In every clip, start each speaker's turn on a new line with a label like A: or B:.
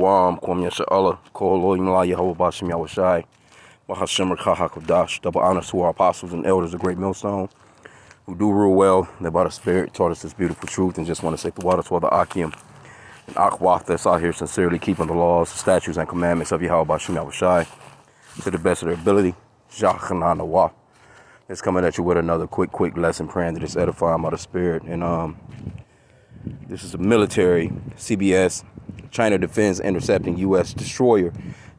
A: Kwam Yasha Allah, Kolo Imla Yahweh Bashim Yahushai, Mahashimmer Kahakodash, double honors to our apostles and elders of Great Millstone, who do rule well, that by the Spirit taught us this beautiful truth, and just want to say the water to the H.I.M and Akhwath that's out here sincerely keeping the laws, statutes, and commandments of Yahweh Bashim Yahushai to the best of their ability. Jachananawah. It's coming at you with another quick lesson, praying that it's edifying by the Spirit. And this is a military CBS. China defends intercepting U.S. destroyer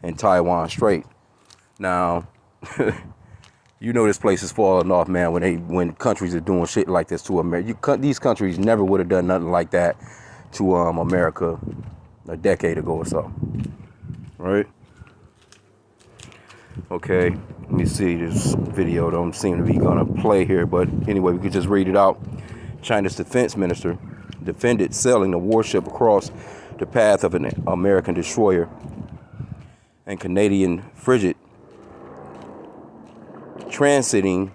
A: in Taiwan Strait. Now, you know this place is falling off, man. When countries are doing shit like this to America, these countries never would have done nothing like that to America a decade ago or so, right? Okay, let me see. This video don't seem to be gonna play here, but anyway, we could just read it out. China's defense minister defended sailing the warship across the path of an American destroyer and Canadian frigate transiting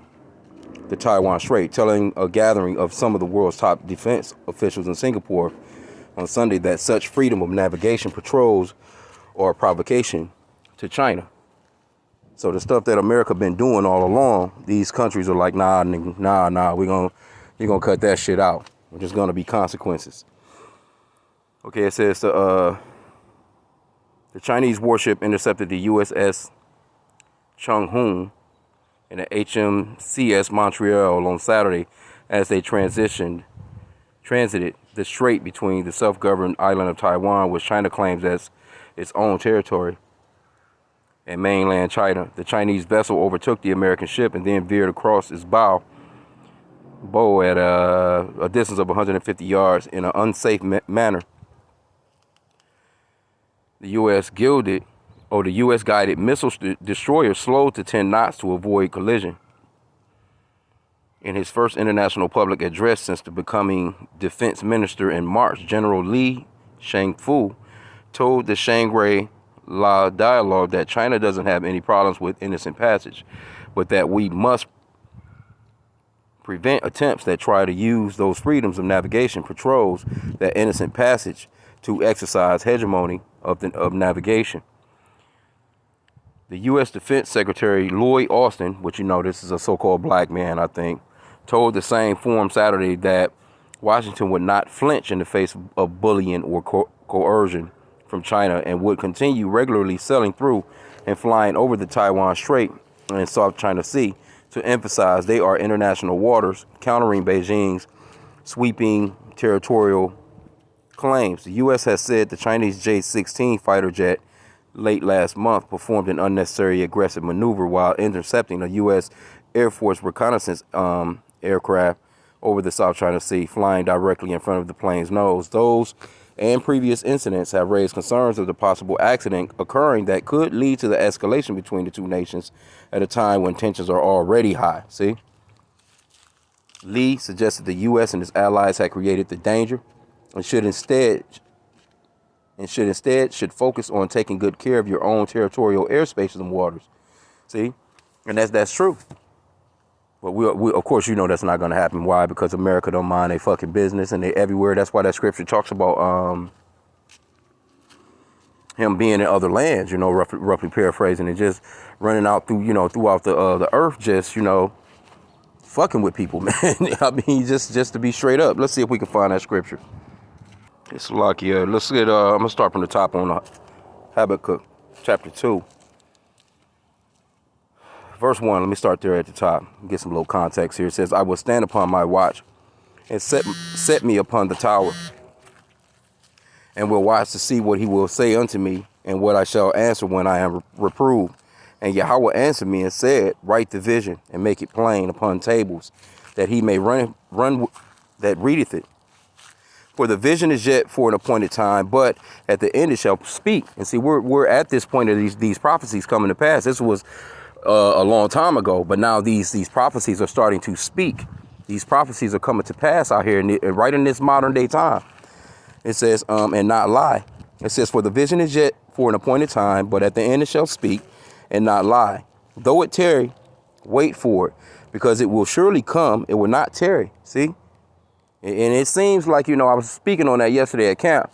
A: the Taiwan Strait, telling a gathering of some of the world's top defense officials in Singapore on Sunday that such freedom of navigation patrols are a provocation to China. So the stuff that America been doing all along, these countries are like, nah, you're gonna cut that shit out. There's gonna be consequences. Okay, it says the Chinese warship intercepted the USS Chunghun and the HMCS Montreal on Saturday as they transited the strait between the self-governed island of Taiwan, which China claims as its own territory, and mainland China. The Chinese vessel overtook the American ship and then veered across its bow at a distance of 150 yards in an unsafe manner. The U.S. guided missile destroyer slowed to 10 knots to avoid collision. In his first international public address since becoming defense minister in March, General Li Shangfu told the Shangri-La Dialogue that China doesn't have any problems with innocent passage, but that we must prevent attempts that try to use those freedoms of navigation patrols, that innocent passage, to exercise hegemony of navigation. The U.S. Defense Secretary Lloyd Austin, which you know this is a so-called black man, I think, told the same forum Saturday that Washington would not flinch in the face of bullying or coercion from China and would continue regularly sailing through and flying over the Taiwan Strait and South China Sea to emphasize they are international waters, countering Beijing's sweeping territorial claims. The U.S. has said the Chinese J-16 fighter jet late last month performed an unnecessary aggressive maneuver while intercepting a U.S. Air Force reconnaissance aircraft over the South China Sea, flying directly in front of the plane's nose. Those and previous incidents have raised concerns of the possible accident occurring that could lead to the escalation between the two nations at a time when tensions are already high. See? Lee suggested the U.S. and its allies had created the danger and should instead focus on taking good care of your own territorial airspaces and waters. See? And that's true. But we of course, you know that's not going to happen. Why? Because America don't mind their fucking business and they everywhere. That's why that scripture talks about him being in other lands, you know, roughly paraphrasing, and just running out throughout the earth, just, fucking with people, man. I mean, just to be straight up. Let's see if we can find that scripture. It's lucky. Let's get. I'm gonna start from the top on Habakkuk chapter 2. Verse 1, let me start there at the top. Get some little context here. It says, I will stand upon my watch and set me upon the tower and will watch to see what he will say unto me and what I shall answer when I am reproved. And Yahweh answered me and said, write the vision and make it plain upon tables that he may run that readeth it. For the vision is yet for an appointed time, but at the end it shall speak. And see, we're at this point of these prophecies coming to pass. This was a long time ago, but now these prophecies are starting to speak. These prophecies are coming to pass out here, right in this modern day time. It says, and not lie. It says, for the vision is yet for an appointed time, but at the end it shall speak and not lie. Though it tarry, wait for it, because it will surely come. It will not tarry. See? And it seems like, I was speaking on that yesterday at camp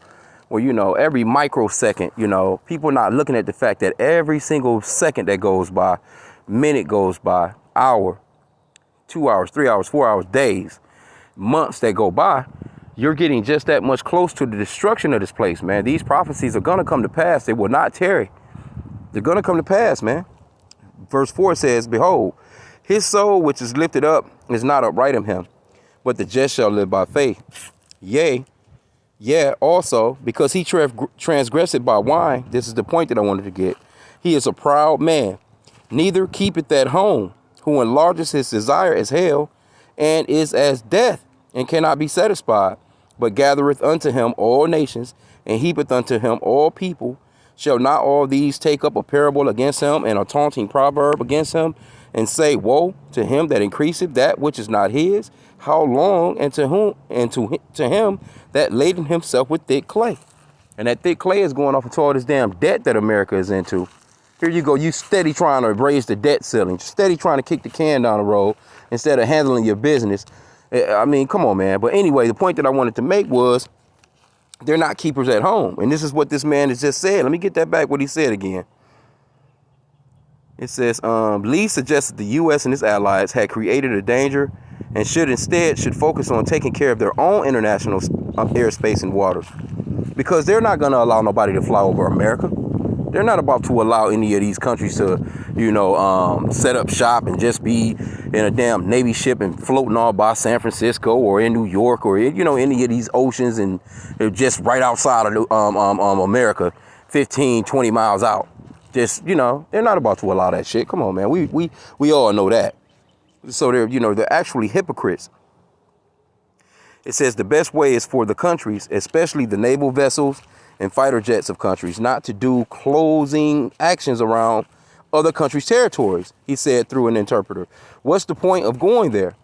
A: Well, you know, every microsecond, you know, people are not looking at the fact that every single second that goes by, minute goes by, hour, 2 hours, 3 hours, 4 hours, days, months that go by, you're getting just that much close to the destruction of this place, man. These prophecies are going to come to pass. They will not tarry. They're going to come to pass, man. Verse 4 says, behold, his soul which is lifted up is not upright in him, but the just shall live by faith. Yea, also, because he transgressed by wine, this is the point that I wanted to get, he is a proud man, neither keepeth at home, who enlarges his desire as hell, and is as death, and cannot be satisfied, but gathereth unto him all nations, and heapeth unto him all people. Shall not all these take up a parable against him, and a taunting proverb against him, and say, woe to him that increaseth that which is not his? How long, and to whom, and to him that laden himself with thick clay? And that thick clay is going off into all this damn debt that America is into. Here you go, you steady trying to raise the debt ceiling, steady trying to kick the can down the road instead of handling your business. I mean, come on, man. But anyway, the point that I wanted to make was they're not keepers at home. And this is what this man has just said. Let me get that back, what he said again. It says, Lee suggested the U.S. and its allies had created a danger and should focus on taking care of their own international airspace and waters, because they're not going to allow nobody to fly over America. They're not about to allow any of these countries to, you know, set up shop and just be in a damn Navy ship and floating all by San Francisco or in New York or, you know, any of these oceans, and they're just right outside of America, 15, 20 miles out. Just, you know, they're not about to allow that shit. Come on, man. We all know that. So they're actually hypocrites. It says the best way is for the countries, especially the naval vessels and fighter jets of countries, not to do closing actions around other countries' territories, he said through an interpreter. What's the point of going there?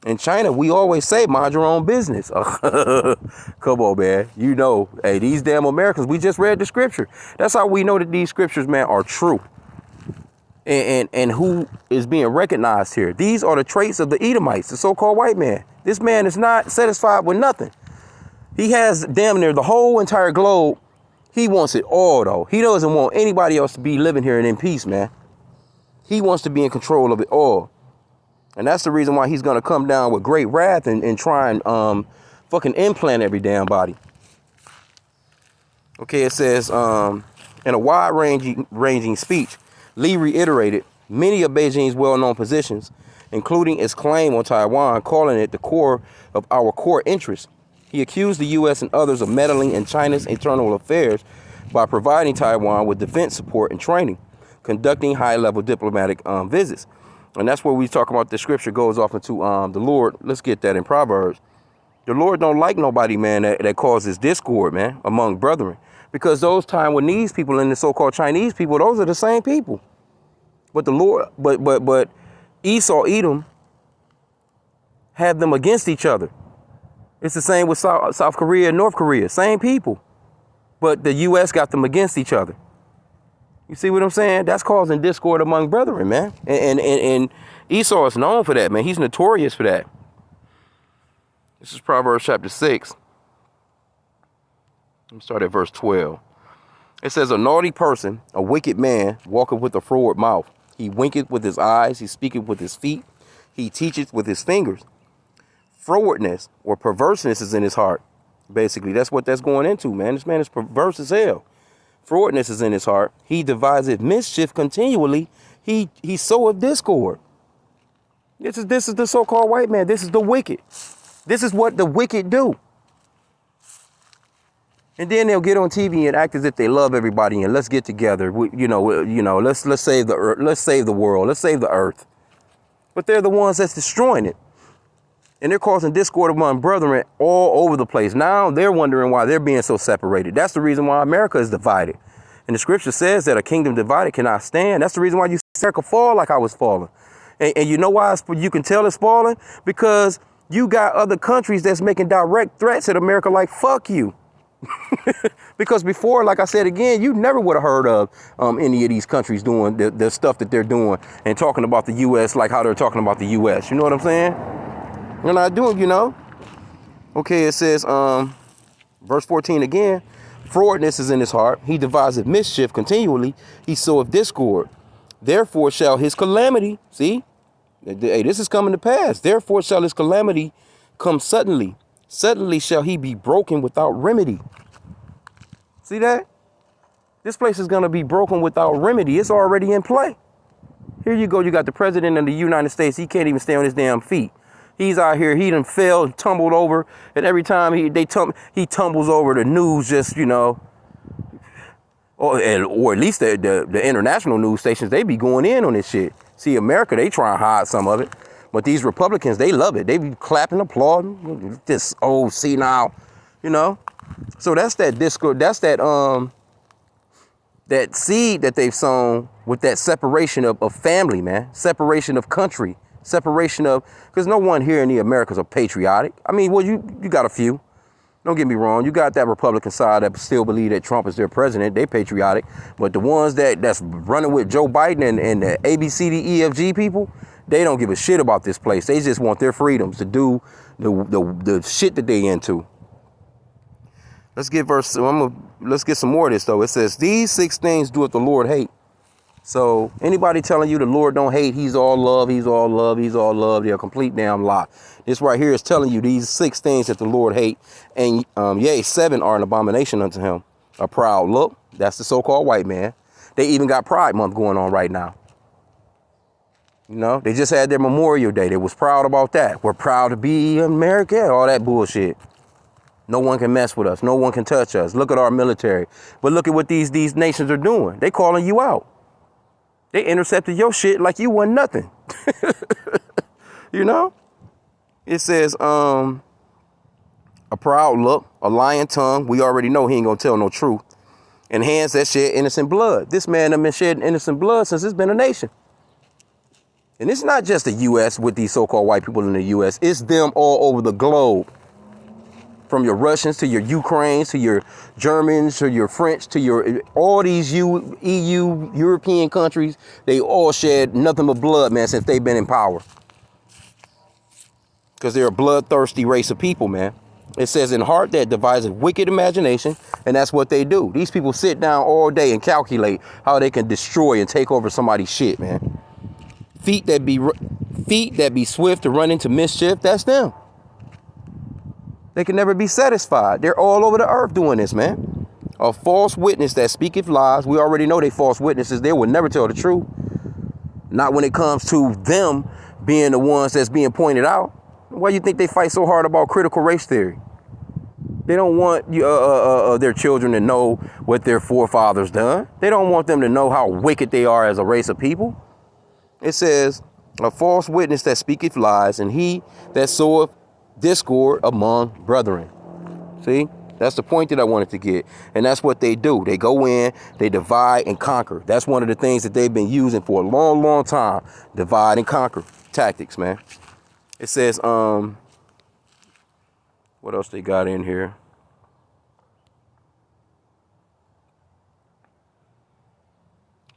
A: In China, we always say, mind your own business. Come on, man. You know, hey, these damn Americans, we just read the scripture. That's how we know that these scriptures, man, are true. And who is being recognized here? These are the traits of the Edomites, the so-called white man. This man is not satisfied with nothing. He has damn near the whole entire globe. He wants it all, though. He doesn't want anybody else to be living here in peace, man. He wants to be in control of it all. And that's the reason why he's going to come down with great wrath and try and fucking implant every damn body. Okay, it says, in a wide-ranging speech, Lee reiterated many of Beijing's well-known positions, including its claim on Taiwan, calling it the core of our core interests. He accused the U.S. and others of meddling in China's internal affairs by providing Taiwan with defense support and training, conducting high-level diplomatic visits. And that's where we talk about the scripture goes off into the Lord. Let's get that in Proverbs. The Lord don't like nobody, man, that causes discord, man, among brethren. Because those Taiwanese people and the so-called Chinese people, those are the same people. But the Lord, but Esau, Edom, have them against each other. It's the same with South Korea and North Korea, same people. But the U.S. got them against each other. You see what I'm saying? That's causing discord among brethren, man. And Esau is known for that, man. He's notorious for that. This is Proverbs chapter 6. Let me start at verse 12. It says, a naughty person, a wicked man, walketh with a froward mouth. He winketh with his eyes, he speaketh with his feet, he teacheth with his fingers. Frowardness or perverseness is in his heart. Basically, that's what that's going into, man. This man is perverse as hell. Frowardness is in his heart. He deviseth mischief continually. He soweth discord. This is the so-called white man. This is the wicked. This is what the wicked do. And then they'll get on TV and act as if they love everybody and let's get together. Let's save the earth. Let's save the world. Let's save the earth. But they're the ones that's destroying it. And they're causing discord among brethren all over the place. Now they're wondering why they're being so separated. That's the reason why America is divided. And the scripture says that a kingdom divided cannot stand. That's the reason why you see America fall like I was falling. And you know why you can tell it's falling? Because you got other countries that's making direct threats at America like, fuck you. Because before, like I said again, you never would have heard of any of these countries doing the stuff that they're doing and talking about the U.S. like how they're talking about the U.S. You know what I'm saying? They're not doing, you know. Okay, it says, verse 14 again, Forwardness is in his heart. He deviseth mischief continually. He soweth discord. Therefore shall his calamity, see, hey, this is coming to pass. Therefore shall his calamity come suddenly. Suddenly shall he be broken without remedy. See that? This place is going to be broken without remedy. It's already in play. Here you go. You got the president of the United States. He can't even stay on his damn feet. He's out here. He done fell and tumbled over. And every time he tumbles over, the news just, you know, or at least the international news stations, they be going in on this shit. See, America, they try and hide some of it. But these Republicans, they love it. They be clapping, applauding. This old senile, you know. So that's that discord. That's that that seed that they've sown with that separation of family, man. Separation of country. Separation of, because no one here in the Americas are patriotic. I mean, well, you got a few. Don't get me wrong. You got that Republican side that still believe that Trump is their president. They patriotic. But the ones that's running with Joe Biden and the ABCDEFG people, they don't give a shit about this place. They just want their freedoms to do the shit that they into. Let's get let's get some more of this though. It says, these 6 things doeth the Lord hate. So anybody telling you the Lord don't hate, he's all love, he's all love, he's all love, they're a complete damn lie. This right here is telling you these 6 things that the Lord hate. And yea, 7 are an abomination unto him. A proud look, that's the so-called white man. They even got Pride Month going on right now. You know, they just had their Memorial Day. They was proud about that. We're proud to be American, all that bullshit. No one can mess with us. No one can touch us. Look at our military. But look at what these nations are doing. They calling you out. They intercepted your shit like you wasn't nothing. You know? It says, a proud look, a lying tongue. We already know he ain't gonna tell no truth. And hands that shed innocent blood. This man done been shedding innocent blood since it's been a nation. And it's not just the U.S. with these so-called white people in the U.S. It's them all over the globe. From your Russians to your Ukrainians to your Germans to your French to your all these EU European countries, they all shed nothing but blood, man, since they've been in power. Because they're a bloodthirsty race of people, man. It says in heart that devises wicked imagination, and that's what they do. These people sit down all day and calculate how they can destroy and take over somebody's shit, man. Feet that be swift to run into mischief, that's them. They can never be satisfied. They're all over the earth doing this, man. A false witness that speaketh lies. We already know they false witnesses. They will never tell the truth. Not when it comes to them being the ones that's being pointed out. Why do you think they fight so hard about critical race theory? They don't want their children to know what their forefathers done. They don't want them to know how wicked they are as a race of people. It says, a false witness that speaketh lies, and he that soweth discord among brethren. See, that's the point that I wanted to get. And that's what they do. They go in, they divide and conquer. That's one of the things that they've been using for a long, long time. Divide and conquer tactics, man. It says, what else they got in here?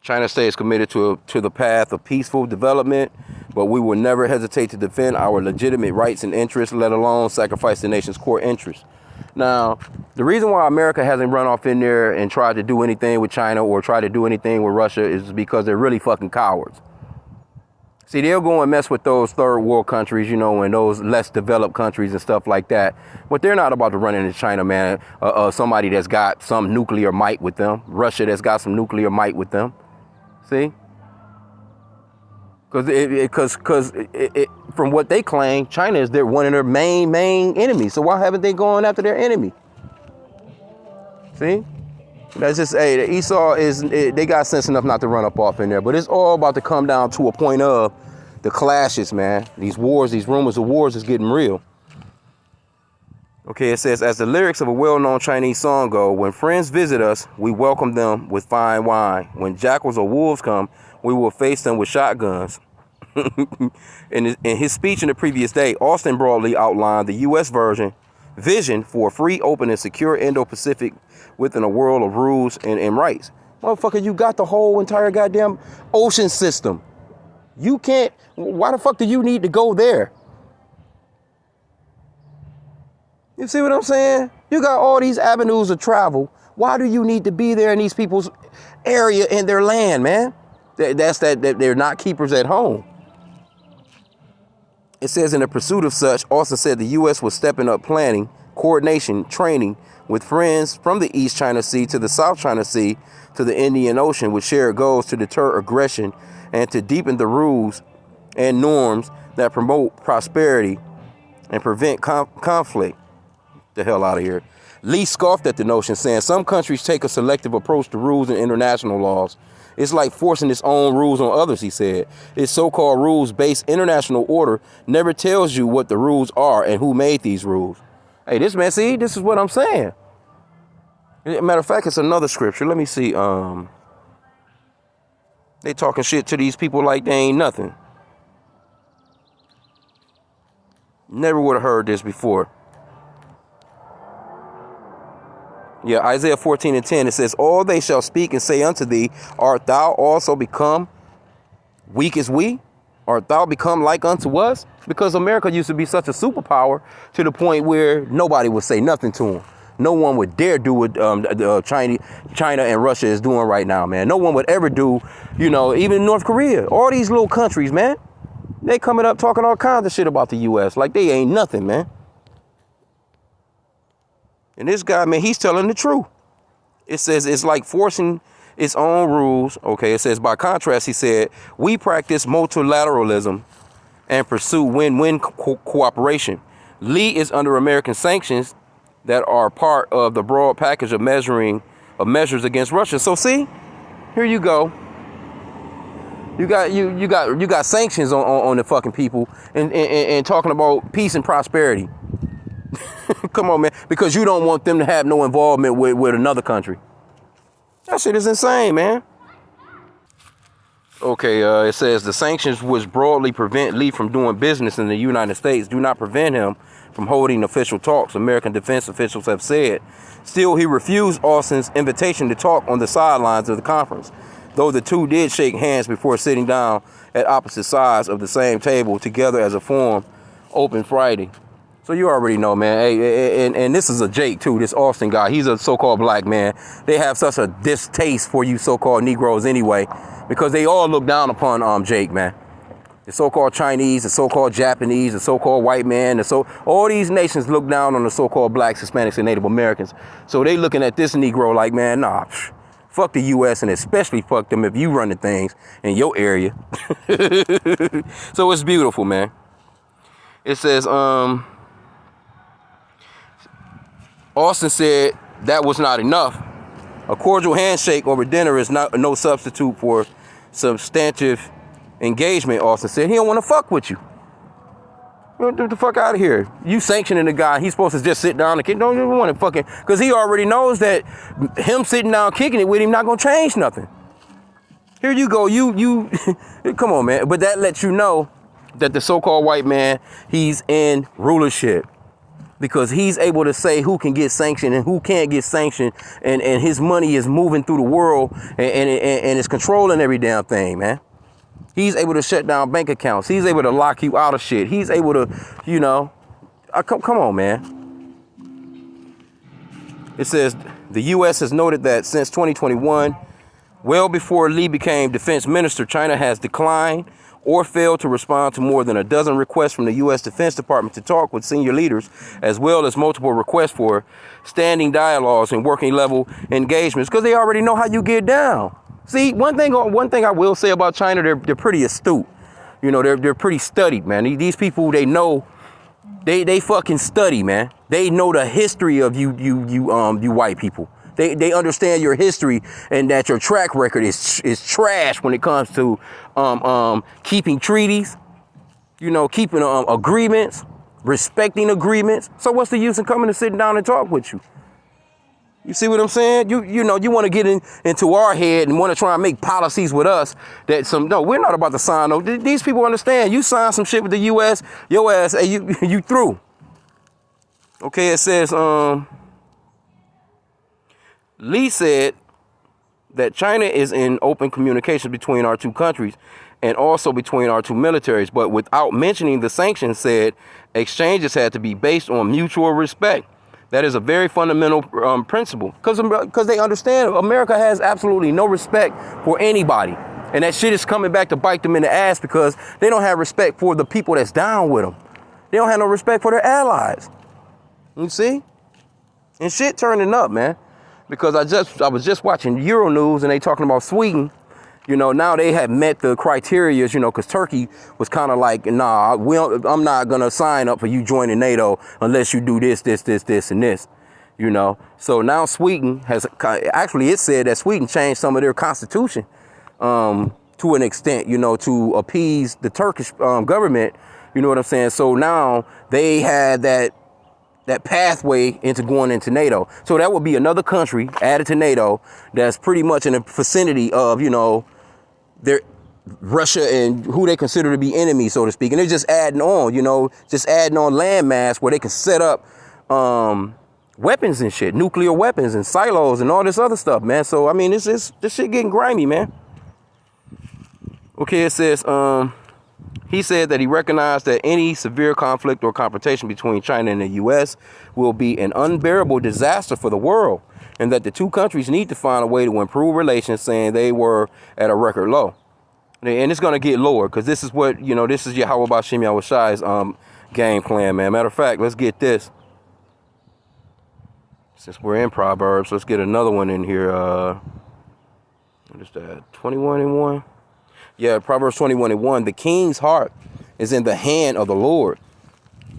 A: China stays committed to the path of peaceful development, but we will never hesitate to defend our legitimate rights and interests, let alone sacrifice the nation's core interests. Now, the reason why America hasn't run off in there and tried to do anything with China or try to do anything with Russia is because they're really fucking cowards. See, they'll go and mess with those third world countries, you know, and those less developed countries and stuff like that. But they're not about to run into China, man. Somebody that's got some nuclear might with them. Russia that's got some nuclear might with them. See? Because from what they claim, China is one of their main enemies. So why haven't they gone after their enemy? See? That's just, hey, Esau they got sense enough not to run up off in there. But it's all about to come down to a point of the clashes, man. These wars, these rumors of wars is getting real. Okay, it says, as the lyrics of a well-known Chinese song go, when friends visit us, we welcome them with fine wine. When jackals or wolves come, we will face them with shotguns. In his speech in the previous day, Austin broadly outlined the U.S. vision for a free, open, and secure Indo-Pacific within a world of rules and rights. Motherfucker, you got the whole entire goddamn ocean system. You can't, why the fuck do you need to go there? You see what I'm saying? You got all these avenues of travel. Why do you need to be there in these people's area in their land, man? That they're not keepers at home. It says in the pursuit of such, Austin said the U.S. was stepping up planning, coordination, training with friends from the East China Sea to the South China Sea to the Indian Ocean with shared goals to deter aggression and to deepen the rules and norms that promote prosperity and prevent conflict. The hell out of here. Lee scoffed at the notion, saying some countries take a selective approach to rules and international laws. It's like forcing its own rules on others, he said. Its so-called rules-based international order never tells you what the rules are and who made these rules. Hey, this man, see, this is what I'm saying. Matter of fact, it's another scripture. Let me see. They talking shit to these people like they ain't nothing. Never would have heard this before. Yeah, Isaiah 14:10, it says, all they shall speak and say unto thee, art thou also become weak as we? Art thou become like unto us? Because America used to be such a superpower to the point where nobody would say nothing to them. No one would dare do what China and Russia is doing right now, man. No one would ever do, even North Korea. All these little countries, man, they coming up talking all kinds of shit about the U.S. like they ain't nothing, man. And this guy, man, he's telling the truth. It says it's like forcing its own rules. Okay, it says, by contrast, he said, we practice multilateralism and pursue win-win cooperation. Lee is under American sanctions that are part of the broad package of measures against Russia. So see, here you go. You got sanctions on the fucking people and talking about peace and prosperity. Come on, man, because you don't want them to have no involvement with another country. That shit is insane, man. Okay, it says the sanctions which broadly prevent Lee from doing business in the United States do not prevent him from holding official talks, American defense officials have said. Still, he refused Austin's invitation to talk on the sidelines of the conference, though the two did shake hands before sitting down at opposite sides of the same table together as a forum open Friday. So you already know, man. Hey, and this is a Jake, too, this Austin guy. He's a so-called black man. They have such a distaste for you so-called Negroes anyway, because they all look down upon Jake, man. The so-called Chinese, the so-called Japanese, the so-called white man, all these nations look down on the so-called blacks, Hispanics, and Native Americans. So they looking at this Negro like, man, nah, fuck the U.S. and especially fuck them if you run the things in your area. So it's beautiful, man. It says, Austin said that was not enough. A cordial handshake over dinner is no substitute for substantive engagement, Austin said. He don't want to fuck with you. Get the fuck out of here. You sanctioning the guy. He's supposed to just sit down and kick. Don't even want to fucking... Because he already knows that him sitting down kicking it with him not going to change nothing. Here you go. You come on, man. But that lets you know that the so-called white man, he's in rulership. Because he's able to say who can get sanctioned and who can't get sanctioned. And his money is moving through the world and it's controlling every damn thing, man. He's able to shut down bank accounts. He's able to lock you out of shit. He's able to, come on, man. It says the U.S. has noted that since 2021, well before Lee became defense minister, China has declined or failed to respond to more than a dozen requests from the U.S. Defense Department to talk with senior leaders, as well as multiple requests for standing dialogues and working level engagements, because they already know how you get down. See, one thing I will say about China, they're pretty astute. They're pretty studied, man. These people, they know, they fucking study, man. They know the history of you white people. They understand your history and that your track record is trash when it comes to keeping treaties, keeping agreements, respecting agreements. So what's the use in coming and sitting down and talk with you? You see what I'm saying? You want to get into our head and want to try and make policies with us no, we're not about to sign. No, these people understand. You sign some shit with the U.S., your ass, hey, you through. Okay, it says, Lee said that China is in open communication between our two countries and also between our two militaries, but without mentioning the sanctions, said exchanges had to be based on mutual respect. That is a very fundamental principle, because they understand America has absolutely no respect for anybody. And that shit is coming back to bite them in the ass, because they don't have respect for the people that's down with them. They don't have no respect for their allies. You see? And shit turning up, man. Because I was just watching Euronews, and they talking about Sweden. You know, now they have met the criteria, you know, because Turkey was kind of like, nah, I'm not going to sign up for you joining NATO unless you do this, and this, you know. So now Sweden has, actually it said that Sweden changed some of their constitution to an extent, you know, to appease the Turkish government, you know what I'm saying? So now they had that pathway into going into NATO. So that would be another country added to NATO that's pretty much in the vicinity of, you know, their Russia and who they consider to be enemies, so to speak. And they're just adding on, you know, just adding on landmass where they can set up weapons and shit, nuclear weapons and silos and all this other stuff, man. So, I mean, this shit getting grimy, man. Okay, it says, he said that he recognized that any severe conflict or confrontation between China and the U.S. will be an unbearable disaster for the world, and that the two countries need to find a way to improve relations, saying they were at a record low. And it's going to get lower, because this is what, you know, this is Yahweh Hashem Yahweh Shai's game plan, man. Matter of fact, let's get this. Since we're in Proverbs, let's get another one in here. What is that? 21:1? Yeah, Proverbs 21:1. The king's heart is in the hand of the Lord.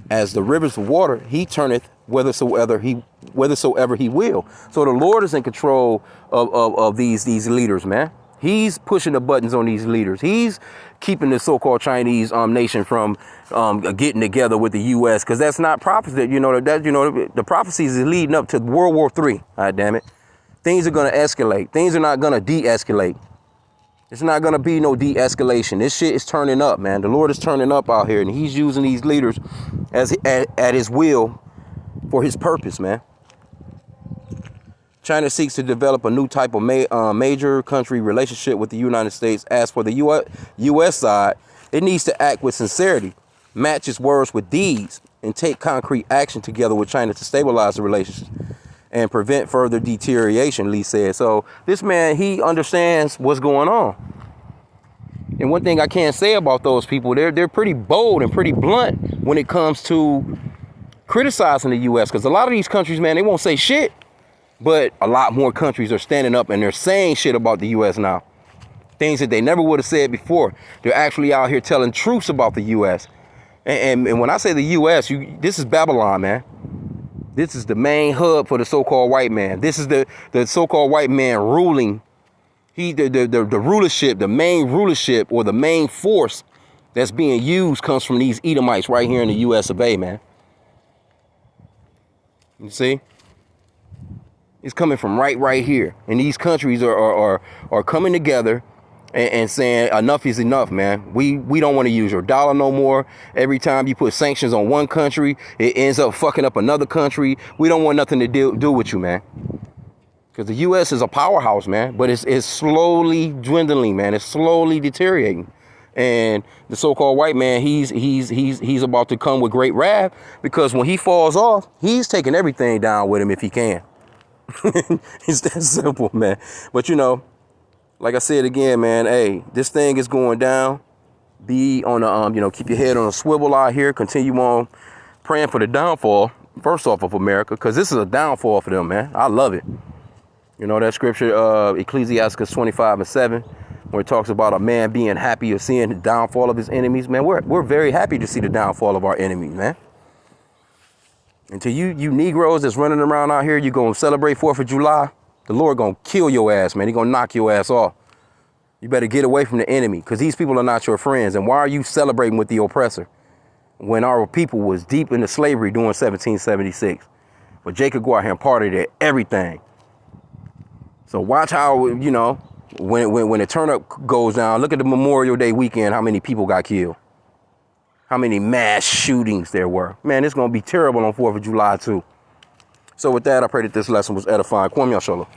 A: As the rivers of water, he turneth whithersoever he will. So the Lord is in control of these leaders, man. He's pushing the buttons on these leaders. He's keeping the so-called Chinese nation from getting together with the U.S. because that's not prophecy. You know the prophecies is leading up to World War III. God damn it, things are gonna escalate. Things are not gonna de-escalate. It's not gonna be no de-escalation. This shit is turning up, man. The Lord is turning up out here, and He's using these leaders at His will for His purpose, man. China seeks to develop a new type of major country relationship with the United States. As for the U.S. side, it needs to act with sincerity, match its words with deeds, and take concrete action together with China to stabilize the relationship and prevent further deterioration, Lee said. So this man, he understands what's going on. And one thing I can't say about those people, they're pretty bold and pretty blunt when it comes to criticizing the U.S. Because a lot of these countries, man, they won't say shit. But a lot more countries are standing up and they're saying shit about the U.S. now. Things that they never would have said before. They're actually out here telling truths about the U.S. And when I say the U.S., this is Babylon, man. This is the main hub for the so-called white man. This is the so-called white man ruling. The rulership, the main rulership or the main force that's being used comes from these Edomites right here in the U.S. of A, man. You see? It's coming from right here. And these countries are coming together and saying enough is enough, man. We don't want to use your dollar no more. Every time you put sanctions on one country, it ends up fucking up another country. We don't want nothing to do with you, man. Because the U.S. is a powerhouse, man. But it's slowly dwindling, man. It's slowly deteriorating. And the so-called white man, he's about to come with great wrath, because when he falls off, he's taking everything down with him if he can. It's that simple, man. But you know, like I said again, man, hey, this thing is going down. Be on the keep your head on a swivel out here. Continue on praying for the downfall, first off, of America, because this is a downfall for them, man. I love it. You know that scripture, Ecclesiastes 25:7, where it talks about a man being happy of seeing the downfall of his enemies, man. We're very happy to see the downfall of our enemies, man. And to you Negroes that's running around out here, you going to celebrate 4th of July, the Lord going to kill your ass, man. He going to knock your ass off. You better get away from the enemy, because these people are not your friends. And why are you celebrating with the oppressor when our people was deep into slavery during 1776? But Jacob go out here and partied at everything. So watch how, you know, when the turn up goes down, look at the Memorial Day weekend, how many people got killed. How many mass shootings there were. Man, it's going to be terrible on 4th of July, too. So with that, I pray that this lesson was edifying. Kwam Yashala.